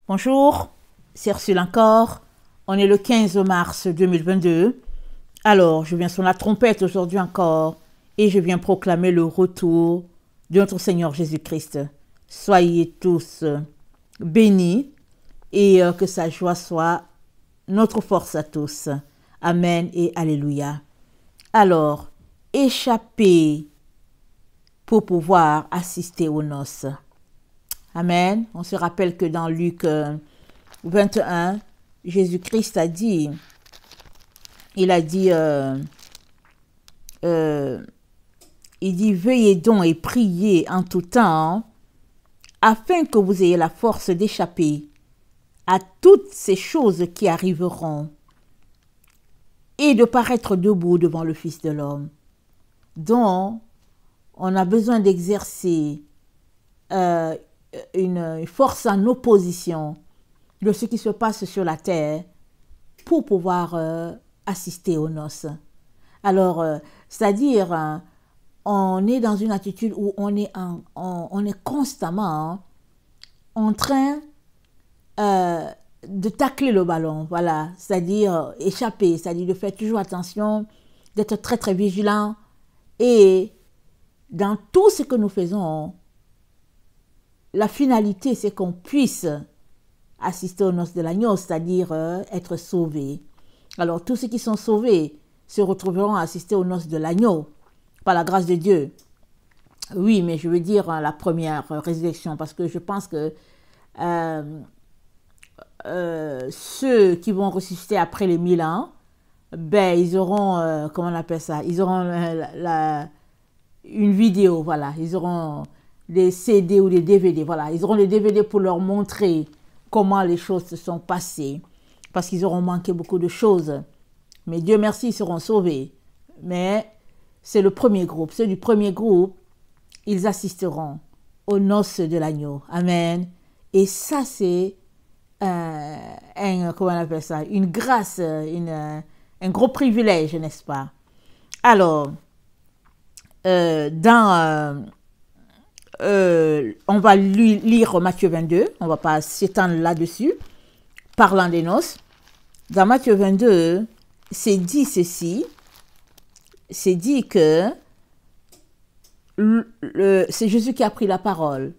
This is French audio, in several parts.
Bonjour, c'est Ursule encore. On est le 15 mars 2022. Alors, je viens sur la trompette aujourd'hui encore et je viens proclamer le retour de notre Seigneur Jésus-Christ. Soyez tous bénis et que sa joie soit notre force à tous. Amen et Alléluia. Alors, échappez pour pouvoir assister aux noces. Amen. On se rappelle que dans Luc 21, Jésus-Christ a dit, il dit, veuillez donc et priez en tout temps, afin que vous ayez la force d'échapper à toutes ces choses qui arriveront et de paraître debout devant le Fils de l'homme. Donc, on a besoin d'exercer une force en opposition de ce qui se passe sur la terre pour pouvoir assister aux noces. Alors, c'est-à-dire, on est dans une attitude où on est constamment en train de tacler le ballon, voilà, c'est-à-dire échapper, c'est-à-dire de faire toujours attention, d'être très très vigilant et dans tout ce que nous faisons, la finalité, c'est qu'on puisse assister aux noces de l'agneau, c'est-à-dire être sauvés. Alors, tous ceux qui sont sauvés se retrouveront à assister aux noces de l'agneau, par la grâce de Dieu. Oui, mais je veux dire la première résurrection, parce que je pense que ceux qui vont ressusciter après les 1000 ans, ben, ils auront, comment on appelle ça, ils auront une vidéo, voilà, ils auront des CD ou des DVD, voilà, ils auront des DVD pour leur montrer comment les choses se sont passées, parce qu'ils auront manqué beaucoup de choses. Mais Dieu merci, ils seront sauvés. Mais c'est le premier groupe. Ceux du premier groupe, ils assisteront aux noces de l'agneau. Amen. Et ça, c'est comment on appelle ça, une grâce, un gros privilège, n'est-ce pas? Alors, on va lire Matthieu 22, on ne va pas s'étendre là-dessus, parlant des noces. Dans Matthieu 22, c'est dit ceci, c'est dit que c'est Jésus qui a pris la parole.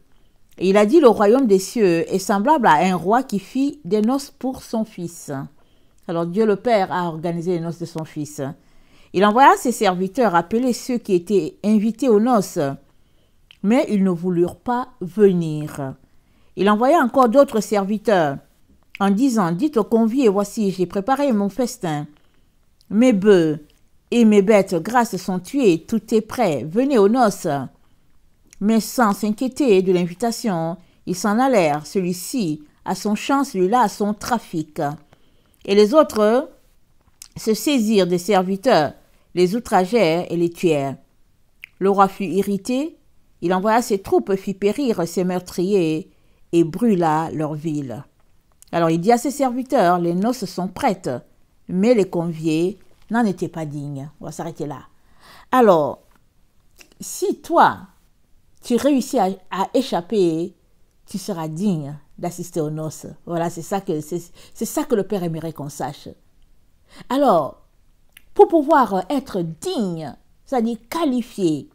Et il a dit, le royaume des cieux est semblable à un roi qui fit des noces pour son fils. Alors Dieu le Père a organisé les noces de son fils. Il envoya ses serviteurs appeler ceux qui étaient invités aux noces, mais ils ne voulurent pas venir. Il envoya encore d'autres serviteurs en disant, dites aux conviés, voici, j'ai préparé mon festin. Mes bœufs et mes bêtes grasses sont tués, tout est prêt, venez aux noces. Mais sans s'inquiéter de l'invitation, ils s'en allèrent, celui-ci à son champ, celui-là à son trafic. Et les autres se saisirent des serviteurs, les outragèrent et les tuèrent. Le roi fut irrité, il envoya ses troupes, fit périr ses meurtriers et brûla leur ville. Alors il dit à ses serviteurs, les noces sont prêtes, mais les conviés n'en étaient pas dignes. On va s'arrêter là. Alors, si toi, tu réussis à échapper, tu seras digne d'assister aux noces. Voilà, c'est ça que le Père aimerait qu'on sache. Alors, pour pouvoir être digne, c'est-à-dire qualifié,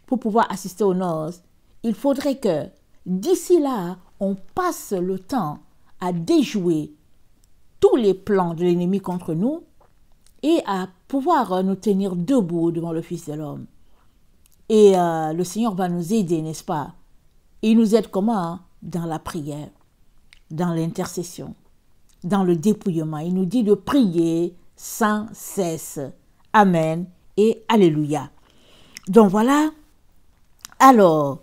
pour pouvoir assister aux noces, il faudrait que d'ici là, on passe le temps à déjouer tous les plans de l'ennemi contre nous et à pouvoir nous tenir debout devant le Fils de l'homme. Et le Seigneur va nous aider, n'est-ce pas? Il nous aide comment? Dans la prière, dans l'intercession, dans le dépouillement. Il nous dit de prier sans cesse. Amen et Alléluia. Donc voilà. Alors,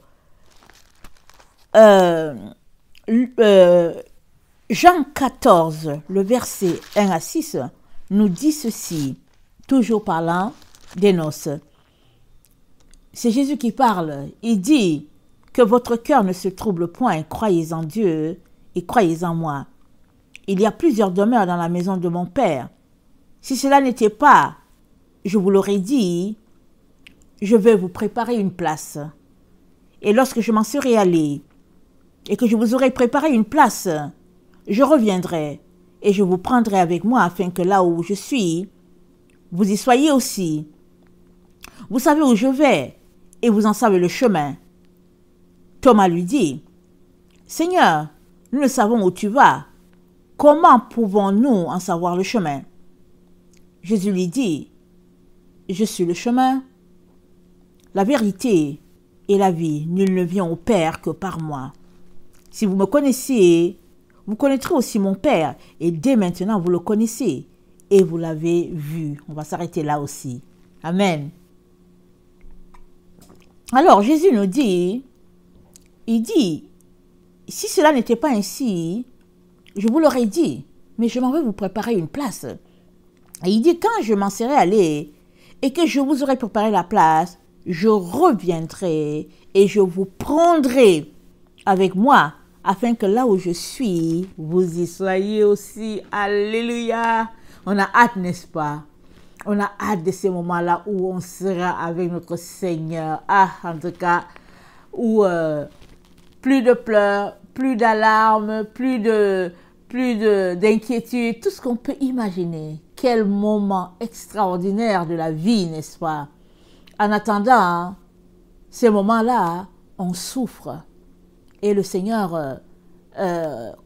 Jean 14, le verset 1 à 6, nous dit ceci, toujours parlant des noces. C'est Jésus qui parle. Il dit que votre cœur ne se trouble point, croyez en Dieu et croyez en moi. Il y a plusieurs demeures dans la maison de mon Père. Si cela n'était pas, je vous l'aurais dit, je vais vous préparer une place. Et lorsque je m'en serai allé et que je vous aurai préparé une place, je reviendrai et je vous prendrai avec moi afin que là où je suis, vous y soyez aussi. Vous savez où je vais et vous en savez le chemin. Thomas lui dit, Seigneur, nous ne savons où tu vas. Comment pouvons-nous en savoir le chemin? Jésus lui dit, je suis le chemin, la vérité et la vie. Nul ne vient au Père que par moi. Si vous me connaissez, vous connaîtrez aussi mon Père. Et dès maintenant, vous le connaissez et vous l'avez vu. On va s'arrêter là aussi. Amen. Alors, Jésus nous dit, il dit, si cela n'était pas ainsi, je vous l'aurais dit, mais je m'en vais vous préparer une place. Et il dit, quand je m'en serai allé et que je vous aurai préparé la place, je reviendrai et je vous prendrai avec moi, afin que là où je suis, vous y soyez aussi. Alléluia. On a hâte, n'est-ce pas? On a hâte de ces moments-là où on sera avec notre Seigneur. Ah, en tout cas, où plus de pleurs, plus d'alarmes, plus d'inquiétude, tout ce qu'on peut imaginer. Quel moment extraordinaire de la vie, n'est-ce pas? En attendant, ces moments-là, on souffre. Et le Seigneur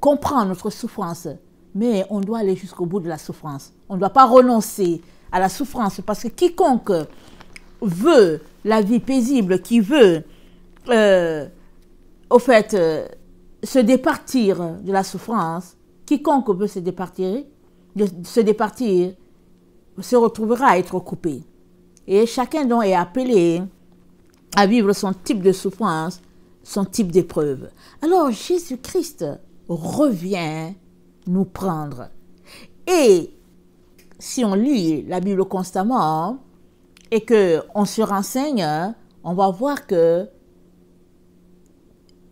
comprend notre souffrance. Mais on doit aller jusqu'au bout de la souffrance. On ne doit pas renoncer à la souffrance. Parce que quiconque veut la vie paisible, qui veut, au fait, se départir de la souffrance, quiconque veut se départir, se retrouvera à être coupé. Et chacun donc est appelé à vivre son type de souffrance, son type d'épreuve. Alors Jésus-Christ revient nous prendre. Et si on lit la Bible constamment et qu'on se renseigne, on va voir que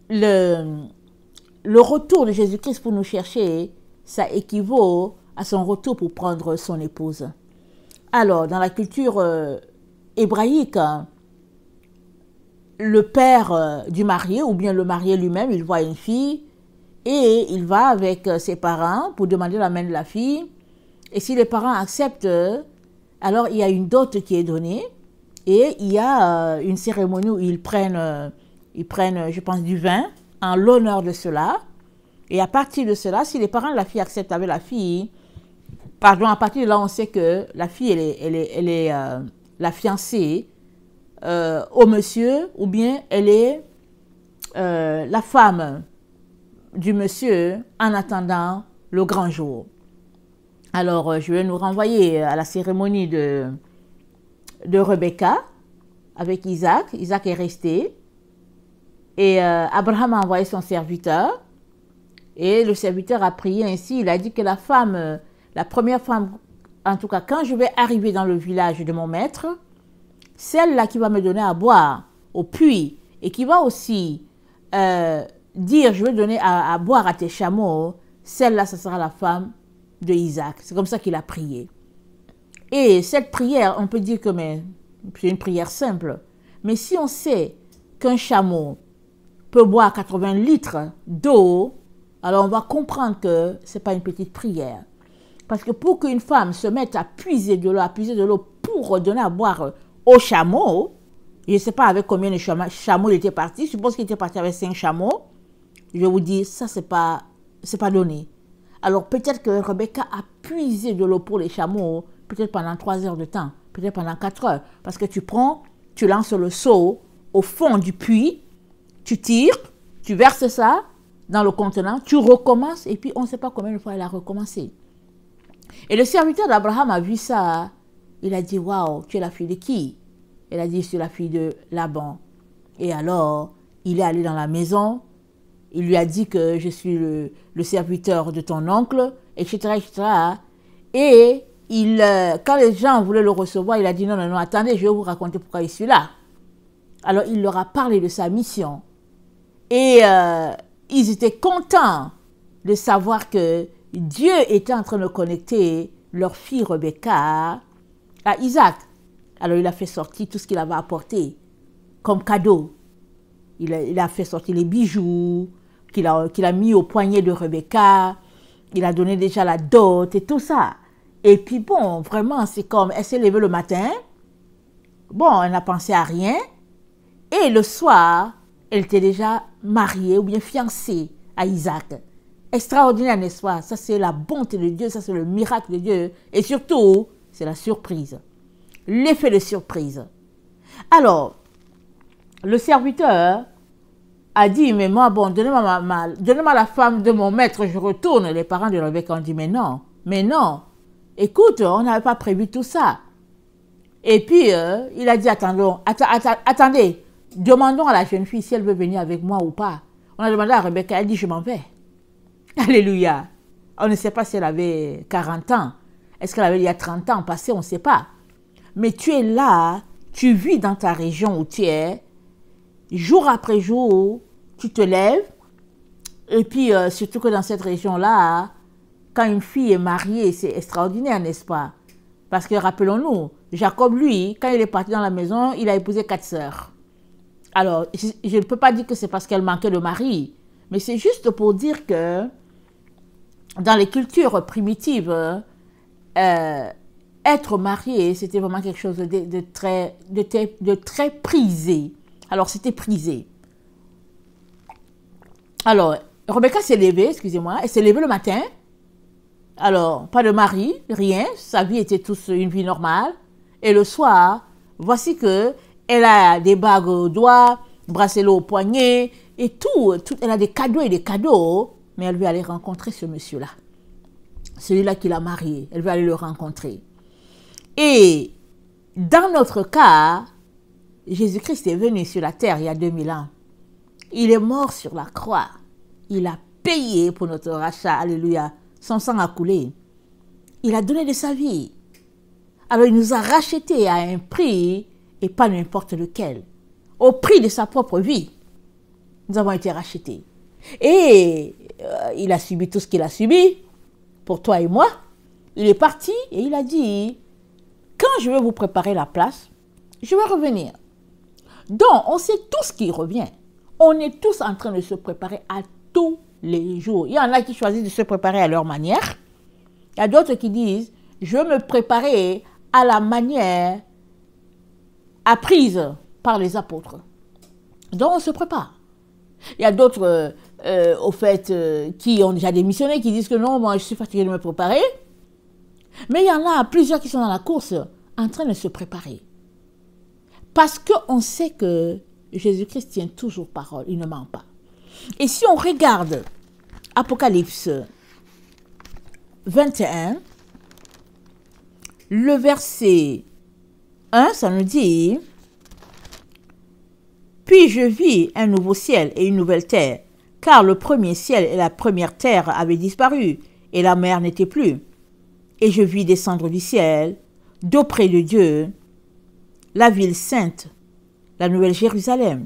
le retour de Jésus-Christ pour nous chercher, ça équivaut à son retour pour prendre son épouse. Alors, dans la culture hébraïque, le père du marié, ou bien le marié lui-même, il voit une fille et il va avec ses parents pour demander la main de la fille. Et si les parents acceptent, alors il y a une dot qui est donnée et il y a une cérémonie où ils prennent, je pense, du vin en l'honneur de cela. Et à partir de cela, si les parents de la fille acceptent avec la fille, à partir de là, on sait que la fille, elle est la fiancée au monsieur, ou bien elle est la femme du monsieur en attendant le grand jour. Alors, je vais nous renvoyer à la cérémonie de Rebecca avec Isaac. Isaac est resté. Et Abraham a envoyé son serviteur. Et le serviteur a prié ainsi. Il a dit que la femme, la première femme, en tout cas, quand je vais arriver dans le village de mon maître, celle-là qui va me donner à boire au puits et qui va aussi dire, je vais donner à boire à tes chameaux, celle-là, ce sera la femme de Isaac. C'est comme ça qu'il a prié. Et cette prière, on peut dire que c'est une prière simple. Mais si on sait qu'un chameau peut boire 80 litres d'eau, alors on va comprendre que ce n'est pas une petite prière. Parce que pour qu'une femme se mette à puiser de l'eau pour donner à boire au chameau, je ne sais pas avec combien de chameaux il était parti, je suppose qu'il était parti avec 5 chameaux, je vous dis, ça c'est pas donné. Alors peut-être que Rebecca a puisé de l'eau pour les chameaux, peut-être pendant 3 heures de temps, peut-être pendant 4 heures. Parce que tu lances le seau au fond du puits, tu tires, tu verses ça dans le contenant, tu recommences et puis on ne sait pas combien de fois elle a recommencé. Et le serviteur d'Abraham a vu ça, il a dit, waouh, tu es la fille de qui? Elle a dit, je suis la fille de Laban. Et alors, il est allé dans la maison, il lui a dit que je suis le serviteur de ton oncle, etc., etc. Et quand les gens voulaient le recevoir, il a dit, non, attendez, je vais vous raconter pourquoi je suis là. Alors, il leur a parlé de sa mission. Et ils étaient contents de savoir que Dieu était en train de connecter leur fille Rebecca à Isaac. Alors, il a fait sortir tout ce qu'il avait apporté comme cadeau. Il a fait sortir les bijoux qu'il a mis au poignet de Rebecca. il a donné déjà la dot et tout ça. Et puis bon, vraiment, c'est comme, elle s'est levée le matin, bon, elle n'a pensé à rien, et le soir, elle était déjà mariée ou bien fiancée à Isaac. Extraordinaire, n'est-ce pas? Ça, c'est la bonté de Dieu, ça, c'est le miracle de Dieu. Et surtout, c'est la surprise. L'effet de surprise. Alors, le serviteur a dit, mais moi, bon, donnez-moi la femme de mon maître, je retourne. Les parents de Rebecca ont dit, mais non. Écoute, on n'avait pas prévu tout ça. Et puis, il a dit, attendez, demandons à la jeune fille si elle veut venir avec moi ou pas. On a demandé à Rebecca, elle dit, je m'en vais. Alléluia. On ne sait pas si elle avait 40 ans. Est-ce qu'elle avait il y a 30 ans passé, on ne sait pas. Mais tu es là, tu vis dans ta région où tu es, jour après jour, tu te lèves, et puis surtout que dans cette région-là, quand une fille est mariée, c'est extraordinaire, n'est-ce pas? Parce que rappelons-nous, Jacob, lui, quand il est parti dans la maison, il a épousé 4 sœurs. Alors, je ne peux pas dire que c'est parce qu'elle manquait de mari, mais c'est juste pour dire que dans les cultures primitives, être marié, c'était vraiment quelque chose de très prisé. Alors, c'était prisé. Alors, Rebecca s'est levée, excusez-moi, elle s'est levée le matin. Alors, pas de mari, rien, sa vie était tous une vie normale. Et le soir, voici que elle a des bagues au doigt, bracelet au poignet, et tout, elle a des cadeaux et des cadeaux, mais elle veut aller rencontrer ce monsieur-là. Celui-là qui l'a marié, elle veut aller le rencontrer. Et dans notre cas, Jésus-Christ est venu sur la terre il y a 2000 ans. Il est mort sur la croix. Il a payé pour notre rachat, alléluia. Son sang a coulé. Il a donné de sa vie. Alors il nous a rachetés à un prix, et pas n'importe lequel. Au prix de sa propre vie, nous avons été rachetés. Et il a subi tout ce qu'il a subi, pour toi et moi. Il est parti et il a dit, quand je vais vous préparer la place, je vais revenir. Donc, on sait tout ce qui revient. On est tous en train de se préparer à tous les jours. Il y en a qui choisissent de se préparer à leur manière. Il y a d'autres qui disent, je vais me préparer à la manière apprise par les apôtres. Donc, on se prépare. Il y a d'autres, au fait, qui ont déjà démissionné, qui disent que non, moi, je suis fatigué de me préparer. Mais il y en a plusieurs qui sont dans la course, en train de se préparer. Parce qu'on sait que Jésus-Christ tient toujours parole, il ne ment pas. Et si on regarde Apocalypse 21, le verset 1, ça nous dit, « Puis je vis un nouveau ciel et une nouvelle terre, car le premier ciel et la première terre avaient disparu, et la mer n'était plus. Et je vis descendre du ciel, d'auprès de Dieu, la ville sainte, la nouvelle Jérusalem,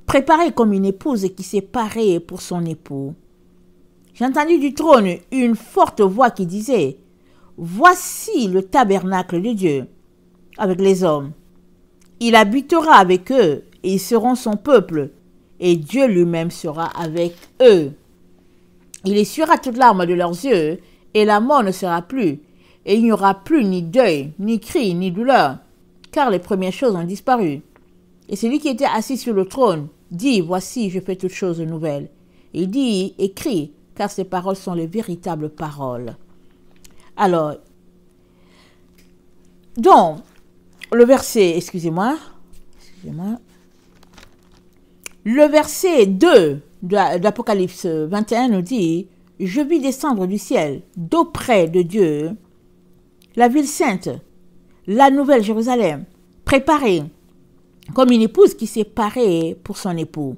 préparée comme une épouse qui s'est parée pour son époux. J'ai entendu du trône une forte voix qui disait, « Voici le tabernacle de Dieu avec les hommes. Il habitera avec eux et ils seront son peuple, et Dieu lui-même sera avec eux. Il essuiera toute larme de leurs yeux, et la mort ne sera plus, et il n'y aura plus ni deuil, ni cri, ni douleur, car les premières choses ont disparu. Et celui qui était assis sur le trône dit, voici, je fais toutes choses nouvelles. Il dit, écrit, car ces paroles sont les véritables paroles. Alors, donc, le verset, excusez-moi, le verset 2 d'Apocalypse 21 nous dit, je vis descendre du ciel, d'auprès de Dieu, la ville sainte, la nouvelle Jérusalem, préparée comme une épouse qui s'est parée pour son époux.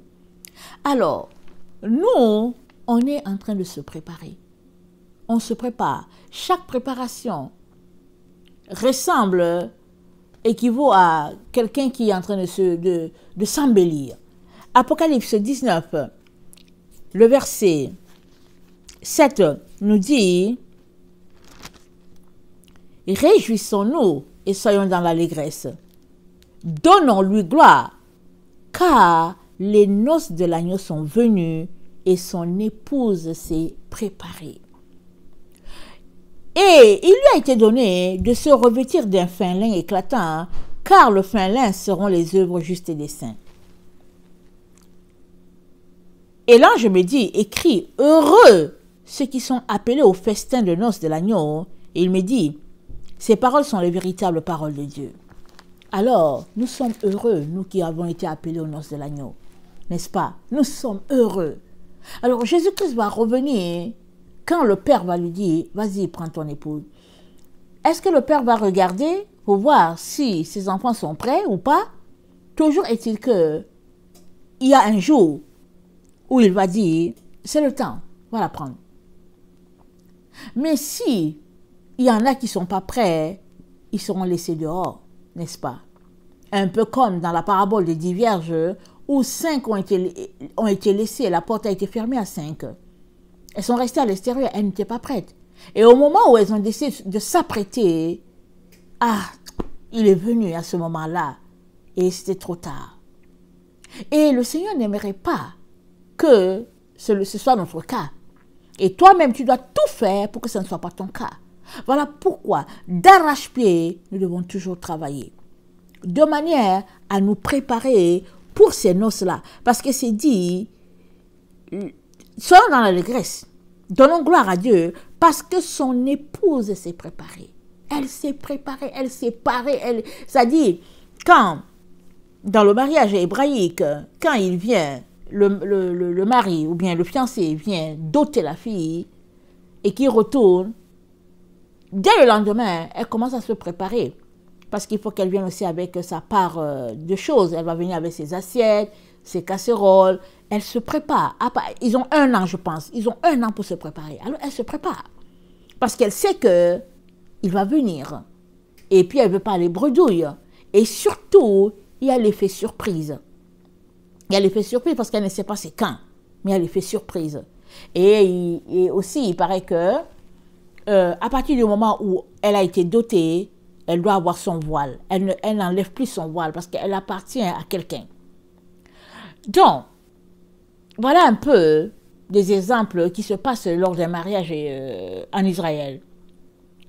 Alors, nous, on est en train de se préparer. On se prépare. Chaque préparation équivaut à quelqu'un qui est en train de s'embellir. Apocalypse 19, le verset 7 nous dit, « Réjouissons-nous et soyons dans l'allégresse. Donnons-lui gloire, car les noces de l'agneau sont venues et son épouse s'est préparée. » Et il lui a été donné de se revêtir d'un fin lin éclatant, car le fin lin seront les œuvres justes des saints. Et l'ange me dit, écris, heureux ceux qui sont appelés au festin de noces de l'agneau. Et il me dit, ces paroles sont les véritables paroles de Dieu. Alors, nous sommes heureux, nous qui avons été appelés aux noces de l'agneau. N'est-ce pas? Nous sommes heureux. Alors, Jésus-Christ va revenir quand le Père va lui dire, vas-y, prends ton épouse. Est-ce que le Père va regarder pour voir si ses enfants sont prêts ou pas? Toujours est-il que il y a un jour où il va dire, c'est le temps, va la prendre. Mais si il y en a qui ne sont pas prêts, ils seront laissés dehors, n'est-ce pas? Un peu comme dans la parabole des 10 vierges, où 5 ont été laissées, la porte a été fermée à 5. Elles sont restées à l'extérieur, elles n'étaient pas prêtes. Et au moment où elles ont décidé de s'apprêter, il est venu à ce moment-là, et c'était trop tard. Et le Seigneur n'aimerait pas que ce soit notre cas. Et toi-même, tu dois tout faire pour que ce ne soit pas ton cas. Voilà pourquoi, d'arrache-pied, nous devons toujours travailler. De manière à nous préparer pour ces noces-là. Parce que c'est dit, soyons dans l'allégresse. Donnons gloire à Dieu parce que son épouse s'est préparée. Elle s'est préparée, elle s'est parée. C'est-à-dire, quand, dans le mariage hébraïque, quand il vient, le mari ou bien le fiancé vient doter la fille et qu'il retourne, dès le lendemain, elle commence à se préparer. Parce qu'il faut qu'elle vienne aussi avec sa part de choses. Elle va venir avec ses assiettes, ses casseroles. Elle se prépare. Ils ont 1 an, je pense. Ils ont 1 an pour se préparer. Alors, elle se prépare. Parce qu'elle sait qu'il va venir. Et puis, elle ne veut pas les bredouilles. Et surtout, il y a l'effet surprise. Il y a l'effet surprise parce qu'elle ne sait pas c'est quand. Mais il y a l'effet surprise. Et aussi, il paraît que à partir du moment où elle a été dotée, elle doit avoir son voile. Elle n'enlève plus son voile parce qu'elle appartient à quelqu'un. Donc, voilà un peu des exemples qui se passent lors d'un mariage en Israël.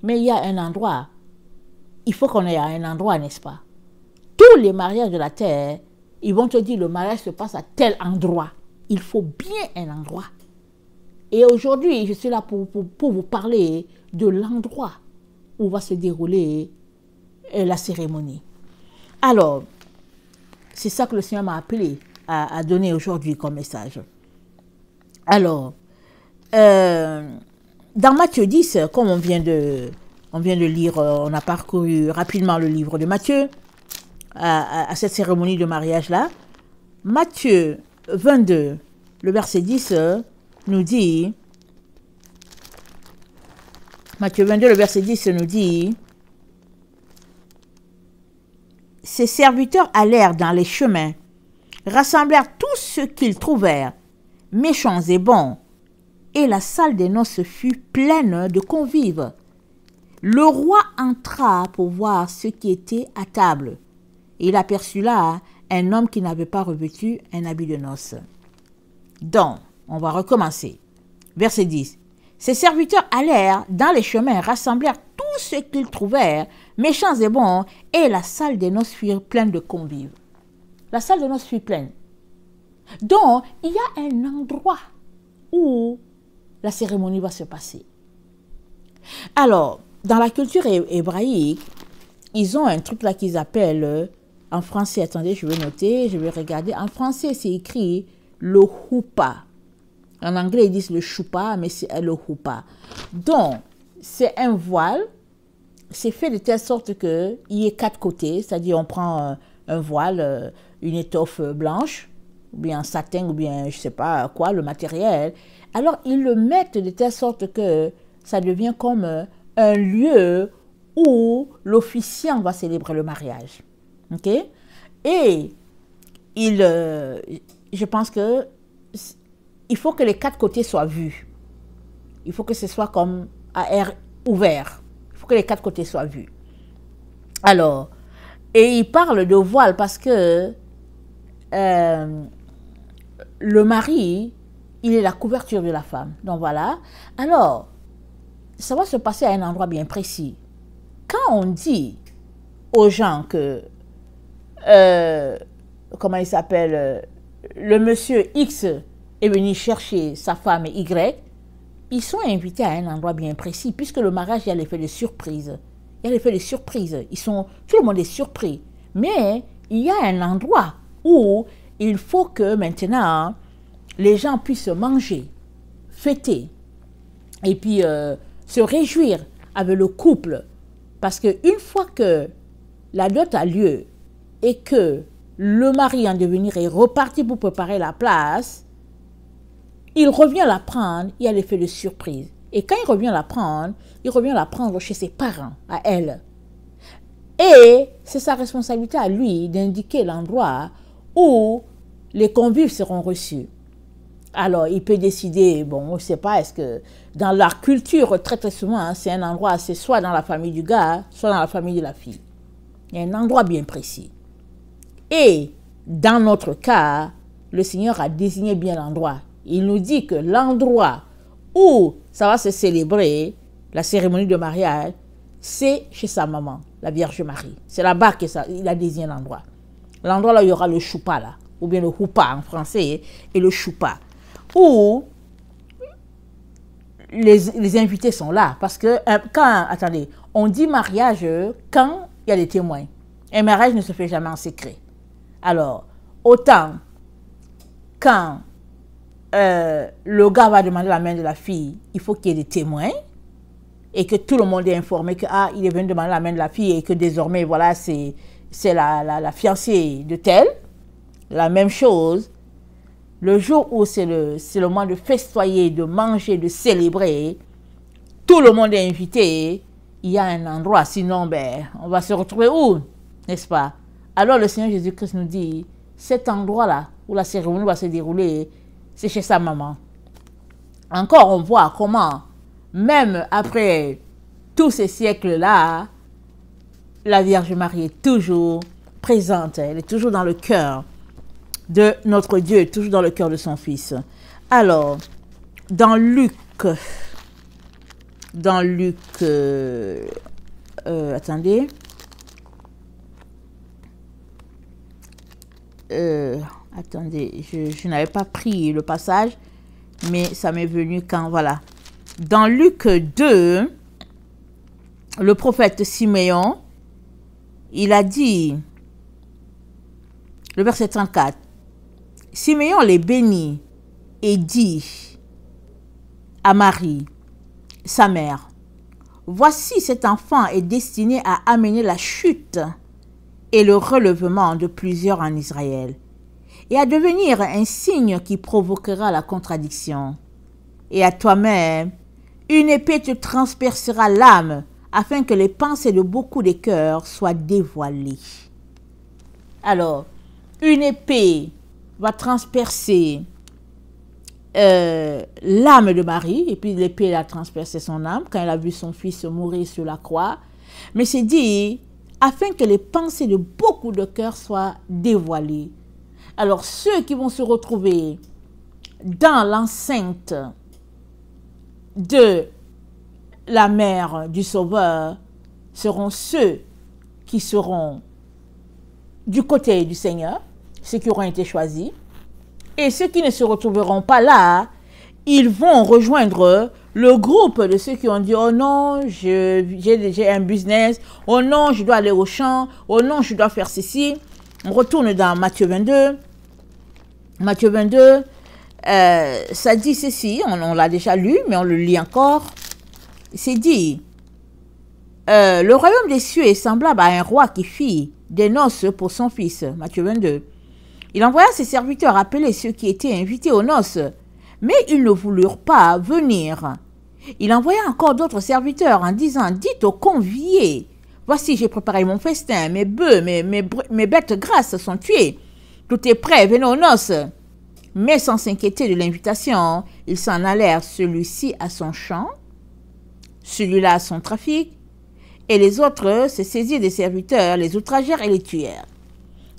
Mais il y a un endroit. Il faut qu'on ait un endroit, n'est-ce pas? Tous les mariages de la terre, ils vont te dire le mariage se passe à tel endroit. Il faut bien un endroit. Et aujourd'hui, je suis là pour vous parler de l'endroit où va se dérouler la cérémonie. Alors, c'est ça que le Seigneur m'a appelé à donner aujourd'hui comme message. Alors, dans Matthieu 10, comme on vient de lire, on a parcouru rapidement le livre de Matthieu à cette cérémonie de mariage-là. Matthieu 22, le verset 10 nous dit, Matthieu 22, le verset 10 nous dit, ses serviteurs allèrent dans les chemins, rassemblèrent tout ce qu'ils trouvèrent, méchants et bons, et la salle des noces fut pleine de convives. Le roi entra pour voir ce qui était à table. Il aperçut là un homme qui n'avait pas revêtu un habit de noces. Donc, on va recommencer. Verset 10. Ses serviteurs allèrent dans les chemins, rassemblèrent tout ce qu'ils trouvèrent, méchants et bons, et la salle des noces fut pleine de convives. La salle des noces fut pleine. Donc, il y a un endroit où la cérémonie va se passer. Alors, dans la culture hébraïque, ils ont un truc là qu'ils appellent, en français, attendez, je vais noter, je vais regarder. En français, c'est écrit le huppah. En anglais, ils disent le choupa, mais c'est le huppah. Donc, c'est un voile, c'est fait de telle sorte qu'il y ait 4 côtés, c'est-à-dire on prend un voile, une étoffe blanche, ou bien un satin, ou bien je ne sais pas quoi, le matériel. Alors, ils le mettent de telle sorte que ça devient comme un lieu où l'officiant va célébrer le mariage. OK? Et je pense que il faut que les 4 côtés soient vus. Il faut que ce soit comme à air ouvert. Il faut que les 4 côtés soient vus. Alors, et il parle de voile parce que le mari, il est la couverture de la femme. Donc voilà. Alors, ça va se passer à un endroit bien précis. Quand on dit aux gens que, comment il s'appelle, le monsieur X est venu chercher sa femme Y, ils sont invités à un endroit bien précis, puisque le mariage, il y a l'effet de surprise. Il y a l'effet de surprise. Tout le monde est surpris. Mais il y a un endroit où il faut que maintenant, les gens puissent manger, fêter, et puis se réjouir avec le couple. Parce qu'une fois que la dot a lieu et que le mari en devenir est reparti pour préparer la place, il revient la prendre, il y a l'effet de surprise. Et quand il revient la prendre chez ses parents, à elle. Et c'est sa responsabilité à lui d'indiquer l'endroit où les convives seront reçus. Alors, il peut décider, bon, on ne sait pas, est-ce que dans la culture, très très souvent, hein, c'est un endroit, c'est soit dans la famille du gars, soit dans la famille de la fille. Il y a un endroit bien précis. Et dans notre cas, le Seigneur a désigné bien l'endroit. Il nous dit que l'endroit où ça va se célébrer, la cérémonie de mariage, c'est chez sa maman, la Vierge Marie. C'est là-bas qu'il a désigné l'endroit. L'endroit là, il y aura le choupa là, ou bien le houpa en français, et le choupa. Où les invités sont là. Parce que attendez, on dit mariage quand il y a des témoins. Un mariage ne se fait jamais en secret. Alors, autant quand le gars va demander la main de la fille, il faut qu'il y ait des témoins et que tout le monde est informé que il est venu demander la main de la fille et que désormais, voilà, c'est la fiancée de tel. La même chose, le jour où c'est le moment de festoyer, de manger, de célébrer, tout le monde est invité, il y a un endroit, sinon, ben, on va se retrouver où, n'est-ce pas? Alors le Seigneur Jésus-Christ nous dit, cet endroit-là, où la cérémonie va se dérouler, c'est chez sa maman. Encore, on voit comment, même après tous ces siècles-là, la Vierge Marie est toujours présente, elle est toujours dans le cœur de notre Dieu, toujours dans le cœur de son Fils. Alors, dans Luc, attendez, attendez, je n'avais pas pris le passage, mais ça m'est venu quand, voilà. Dans Luc 2, le prophète Siméon, il a dit, le verset 34, Siméon les bénit et dit à Marie, sa mère, voici cet enfant est destiné à amener la chute et le relèvement de plusieurs en Israël, et à devenir un signe qui provoquera la contradiction. Et à toi-même, une épée te transpercera l'âme, afin que les pensées de beaucoup des cœurs soient dévoilées. Alors, une épée va transpercer l'âme de Marie, et puis l'épée a transpercé son âme quand elle a vu son fils mourir sur la croix. Mais c'est dit, afin que les pensées de beaucoup de cœurs soient dévoilées. Alors, ceux qui vont se retrouver dans l'enceinte de la mère du Sauveur seront ceux qui seront du côté du Seigneur, ceux qui auront été choisis. Et ceux qui ne se retrouveront pas là, ils vont rejoindre le groupe de ceux qui ont dit « Oh non, j'ai un business. Oh non, je dois aller au champ. Oh non, je dois faire ceci. » On retourne dans Matthieu 22. Matthieu 22, ça dit ceci. On l'a déjà lu, mais on le lit encore. C'est dit « Le royaume des cieux est semblable à un roi qui fit des noces pour son fils. » Matthieu 22. Il envoya ses serviteurs appeler ceux qui étaient invités aux noces, mais ils ne voulurent pas venir. Il envoya encore d'autres serviteurs en disant, dites aux conviés, voici j'ai préparé mon festin, mes bœufs, mes bêtes grasses sont tuées, tout est prêt, venez aux noces. Mais sans s'inquiéter de l'invitation, ils s'en allèrent, celui-ci à son champ, celui-là à son trafic, et les autres se saisirent des serviteurs, les outragèrent et les tuèrent.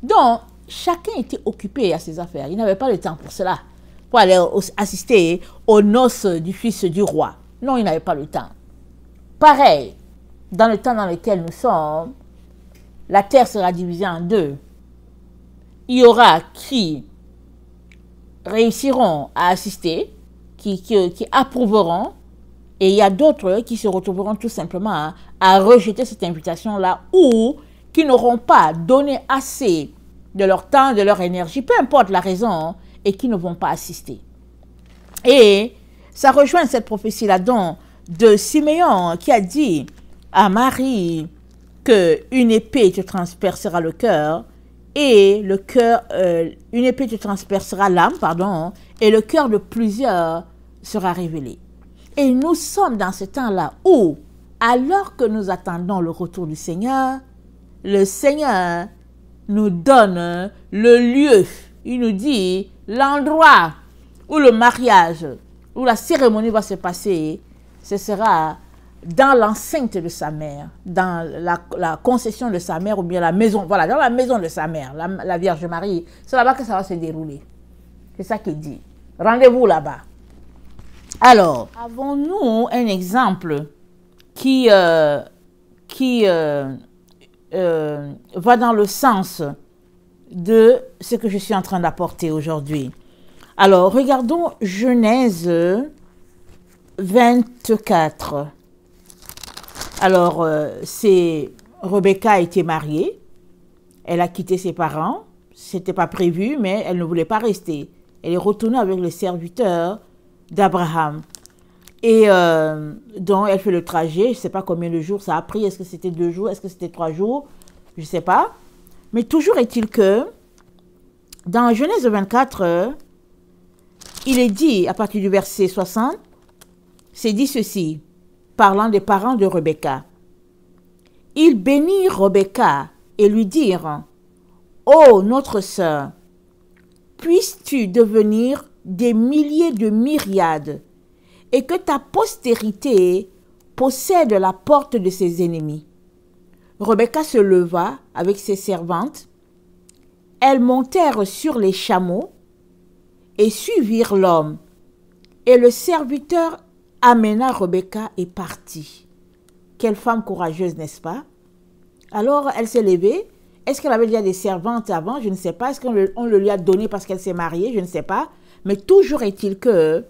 Donc, chacun était occupé à ses affaires. Il n'avait pas le temps pour cela, pour aller assister aux noces du fils du roi. Non, il n'avait pas le temps. pareil, dans le temps dans lequel nous sommes, la terre sera divisée en deux. Il y aura qui réussiront à assister, qui approuveront, et il y a d'autres qui se retrouveront tout simplement à rejeter cette invitation-là ou qui n'auront pas donné assez de leur temps, de leur énergie, peu importe la raison, et qui ne vont pas assister. Et ça rejoint cette prophétie-là de Siméon qui a dit à Marie qu'une épée te transpercera le cœur et une épée te transpercera l'âme, pardon, et le cœur de plusieurs sera révélé. Et nous sommes dans ce temps-là où, alors que nous attendons le retour du Seigneur, le Seigneur nous donne le lieu. Il nous dit l'endroit où le mariage, où la cérémonie va se passer, ce sera dans l'enceinte de sa mère, dans la concession de sa mère ou bien la maison, voilà, dans la maison de sa mère, la Vierge Marie. C'est là-bas que ça va se dérouler. C'est ça qu'il dit. Rendez-vous là-bas. Alors, avons-nous un exemple qui va dans le sens de ce que je suis en train d'apporter aujourd'hui? Alors, regardons Genèse 24. Alors, Rebecca a été mariée. Elle a quitté ses parents. Ce n'était pas prévu, mais elle ne voulait pas rester. Elle est retournée avec le serviteur d'Abraham. Et donc, elle fait le trajet. Je ne sais pas combien de jours ça a pris. Est-ce que c'était 2 jours? Est-ce que c'était 3 jours? Je ne sais pas. Mais toujours est-il que, dans Genèse 24, il est dit, à partir du verset 60, c'est dit ceci, parlant des parents de Rebecca. Ils bénirent Rebecca et lui dirent, « Ô notre sœur, puisses-tu devenir des milliers de myriades et que ta postérité possède la porte de ses ennemis. » Rebecca se leva avec ses servantes. Elles montèrent sur les chameaux et suivirent l'homme. Et le serviteur amena Rebecca et partit. Quelle femme courageuse, n'est-ce pas? Alors, elle s'est levée. Est-ce qu'elle avait déjà des servantes avant? Je ne sais pas. Est-ce qu'on le lui a donné parce qu'elle s'est mariée? Je ne sais pas. Mais toujours est-il que,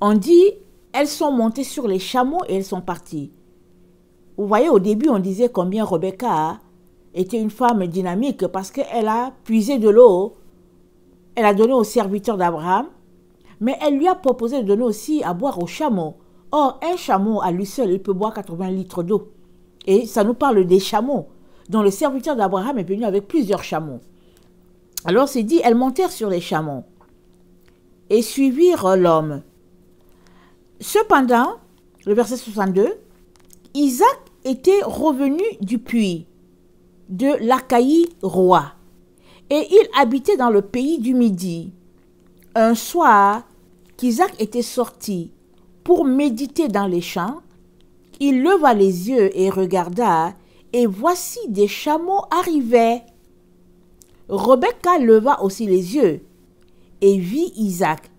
on dit, elles sont montées sur les chameaux et elles sont parties. Vous voyez, au début, on disait combien Rebecca était une femme dynamique parce qu'elle a puisé de l'eau. Elle a donné au serviteur d'Abraham, mais elle lui a proposé de donner aussi à boire au chameau. Or, un chameau à lui seul, il peut boire 80 litres d'eau. Et ça nous parle des chameaux. Donc, le serviteur d'Abraham est venu avec plusieurs chameaux. Alors, c'est dit, elles montèrent sur les chameaux et suivirent l'homme. Cependant, le verset 62, Isaac était revenu du puits de l'Achaïe roi, et il habitait dans le pays du Midi. Un soir qu'Isaac était sorti pour méditer dans les champs, il leva les yeux et regarda, et voici des chameaux arrivaient. Rebecca leva aussi les yeux et vit Isaac,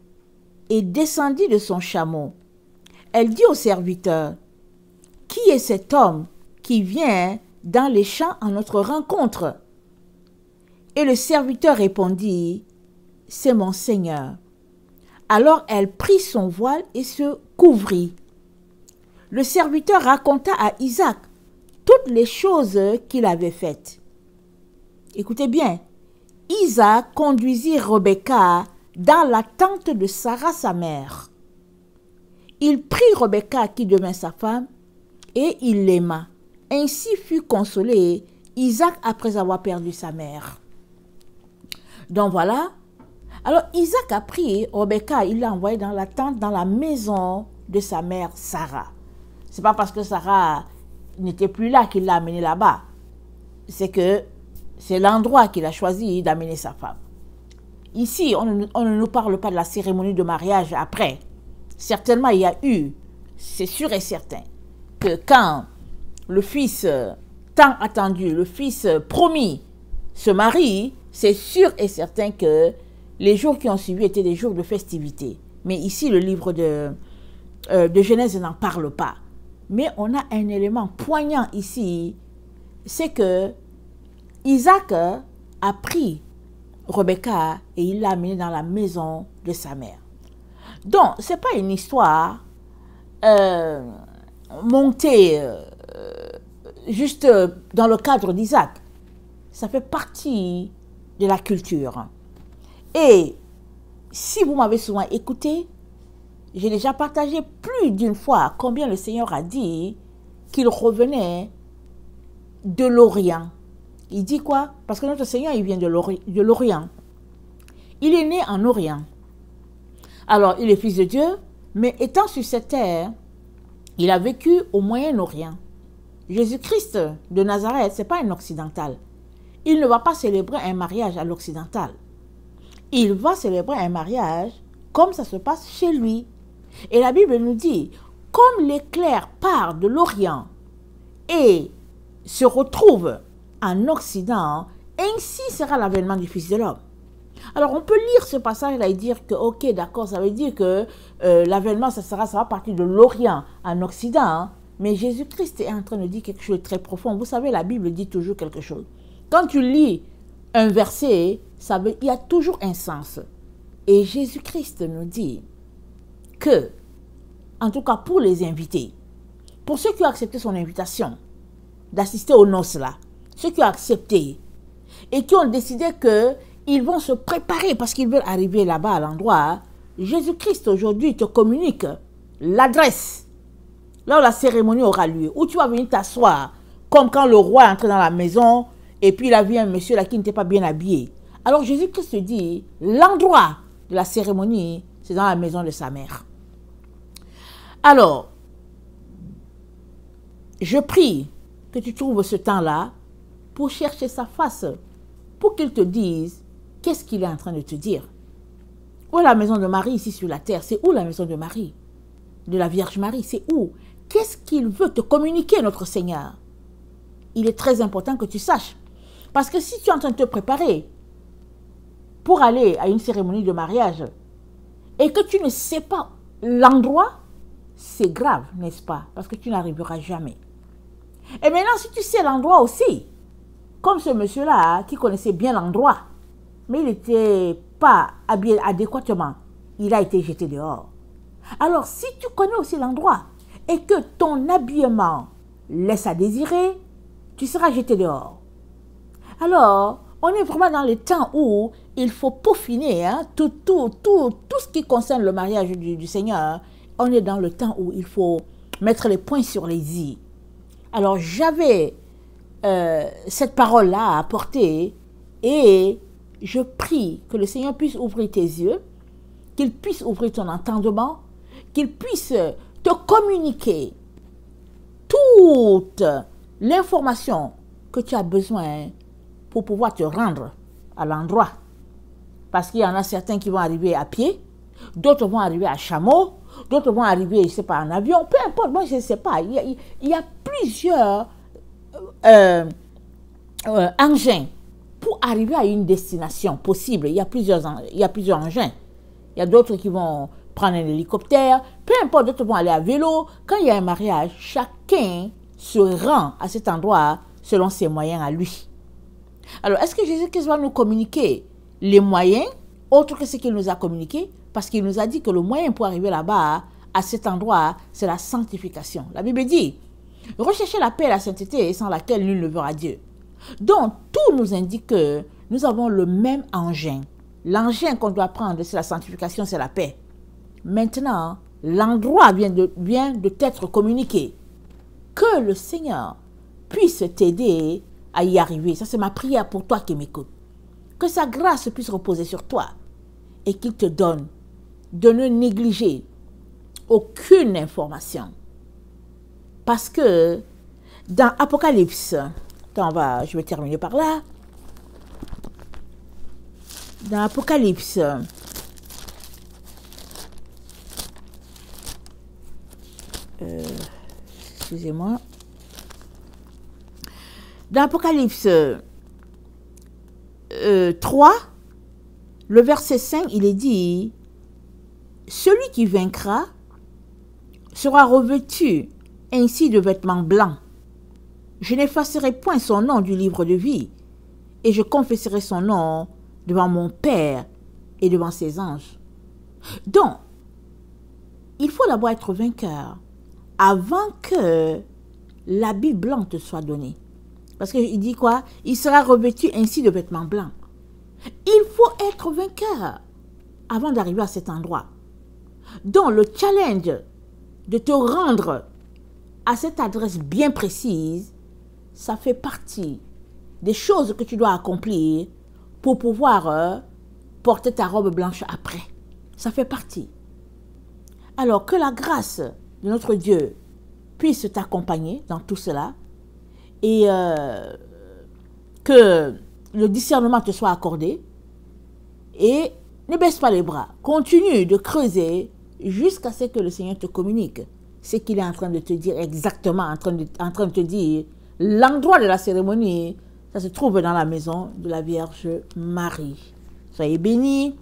et descendit de son chameau. Elle dit au serviteur, « Qui est cet homme qui vient dans les champs à notre rencontre ?» Et le serviteur répondit, « C'est mon Seigneur. » Alors elle prit son voile et se couvrit. Le serviteur raconta à Isaac toutes les choses qu'il avait faites. Écoutez bien, Isaac conduisit Rebecca dans la tente de Sarah sa mère. Il prit Rebecca qui devint sa femme et il l'aima. Ainsi fut consolé Isaac après avoir perdu sa mère. Donc voilà. Alors Isaac a pris Rebecca, il l'a envoyée dans la tente, dans la maison de sa mère Sarah. C'est pas parce que Sarah n'était plus là qu'il l'a amenée là-bas. C'est que c'est l'endroit qu'il a choisi d'amener sa femme. Ici, on ne nous parle pas de la cérémonie de mariage après. Certainement, il y a eu, c'est sûr et certain, que quand le fils tant attendu, le fils promis, se marie, c'est sûr et certain que les jours qui ont suivi étaient des jours de festivité. Mais ici, le livre de Genèse n'en parle pas. Mais on a un élément poignant ici, c'est que Isaac a pris Rebecca et il l'a amenée dans la maison de sa mère. Donc, ce n'est pas une histoire montée juste dans le cadre d'Isaac. Ça fait partie de la culture. Et si vous m'avez souvent écouté, j'ai déjà partagé plus d'une fois combien le Seigneur a dit qu'il revenait de l'Orient. Il dit quoi? Parce que notre Seigneur, il vient de l'Orient. Il est né en Orient. Alors, il est fils de Dieu, mais étant sur cette terre, il a vécu au Moyen-Orient. Jésus-Christ de Nazareth, ce n'est pas un occidental. Il ne va pas célébrer un mariage à l'occidental. Il va célébrer un mariage comme ça se passe chez lui. Et la Bible nous dit, comme l'éclair part de l'Orient et se retrouve en Occident, ainsi sera l'avènement du Fils de l'homme. Alors on peut lire ce passage-là et dire que, ok, d'accord, ça veut dire que l'avènement, ça va partir de l'Orient en Occident, mais Jésus-Christ est en train de dire quelque chose de très profond. Vous savez, la Bible dit toujours quelque chose. Quand tu lis un verset, il y a toujours un sens. Et Jésus-Christ nous dit que, en tout cas pour les invités, pour ceux qui ont accepté son invitation d'assister aux noces là, ceux qui ont accepté et qui ont décidé qu'ils vont se préparer parce qu'ils veulent arriver là-bas à l'endroit, Jésus-Christ aujourd'hui te communique l'adresse, là où la cérémonie aura lieu, où tu vas venir t'asseoir, comme quand le roi est entré dans la maison et puis il a vu un monsieur là qui n'était pas bien habillé. Alors Jésus-Christ te dit, l'endroit de la cérémonie, c'est dans la maison de sa mère. Alors, je prie que tu trouves ce temps-là pour chercher sa face, pour qu'il te dise qu'est-ce qu'il est en train de te dire. Où est la maison de Marie ici sur la terre? C'est où la maison de Marie? De la Vierge Marie, c'est où? Qu'est-ce qu'il veut te communiquer, notre Seigneur? Il est très important que tu saches. Parce que si tu es en train de te préparer pour aller à une cérémonie de mariage et que tu ne sais pas l'endroit, c'est grave, n'est-ce pas? Parce que tu n'arriveras jamais. Et maintenant, si tu sais l'endroit aussi, comme ce monsieur-là qui connaissait bien l'endroit, mais il n'était pas habillé adéquatement, il a été jeté dehors. Alors, si tu connais aussi l'endroit et que ton habillement laisse à désirer, tu seras jeté dehors. Alors, on est vraiment dans le temps où il faut peaufiner tout ce qui concerne le mariage du Seigneur. On est dans le temps où il faut mettre les points sur les i. Alors, j'avais cette parole-là à apporter et je prie que le Seigneur puisse ouvrir tes yeux, qu'il puisse ouvrir ton entendement, qu'il puisse te communiquer toute l'information que tu as besoin pour pouvoir te rendre à l'endroit. Parce qu'il y en a certains qui vont arriver à pied, d'autres vont arriver à chameau, d'autres vont arriver, je ne sais pas, en avion, peu importe, moi je ne sais pas. Il y a plusieurs engins pour arriver à une destination possible. Il y a plusieurs engins. Il y a d'autres qui vont prendre un hélicoptère, peu importe, d'autres vont aller à vélo. Quand il y a un mariage, chacun se rend à cet endroit selon ses moyens à lui. Alors, est-ce que Jésus-Christ va nous communiquer les moyens, autres que ce qu'il nous a communiqué? Parce qu'il nous a dit que le moyen pour arriver là-bas, à cet endroit, c'est la sanctification. La Bible dit, recherchez la paix et la sainteté sans laquelle nul ne verra Dieu. Donc, tout nous indique que nous avons le même engin. L'engin qu'on doit prendre, c'est la sanctification, c'est la paix. Maintenant, l'endroit vient de t'être communiqué. Que le Seigneur puisse t'aider à y arriver. Ça, c'est ma prière pour toi qui m'écoutes. Que sa grâce puisse reposer sur toi et qu'il te donne de ne négliger aucune information. Parce que dans Apocalypse, je vais terminer par là. Dans Apocalypse, excusez-moi. Dans Apocalypse 3, le verset 5, il est dit, celui qui vaincra sera revêtu ainsi de vêtements blancs. Je n'effacerai point son nom du livre de vie, et je confesserai son nom devant mon Père et devant ses anges. Donc, il faut d'abord être vainqueur avant que l'habit blanc te soit donné. Parce qu'il dit quoi? Il sera revêtu ainsi de vêtements blancs. Il faut être vainqueur avant d'arriver à cet endroit. Donc, le challenge de te rendre à cette adresse bien précise, ça fait partie des choses que tu dois accomplir pour pouvoir porter ta robe blanche après. Ça fait partie. Alors, que la grâce de notre Dieu puisse t'accompagner dans tout cela et que le discernement te soit accordé et ne baisse pas les bras. Continue de creuser jusqu'à ce que le Seigneur te communique ce qu'il est en train de te dire exactement, en train de te dire l'endroit de la cérémonie. Ça se trouve dans la maison de la Vierge Marie. Soyez bénis,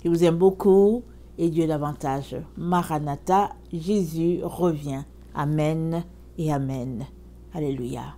je vous aime beaucoup et Dieu davantage. Maranatha, Jésus revient. Amen et Amen. Alléluia.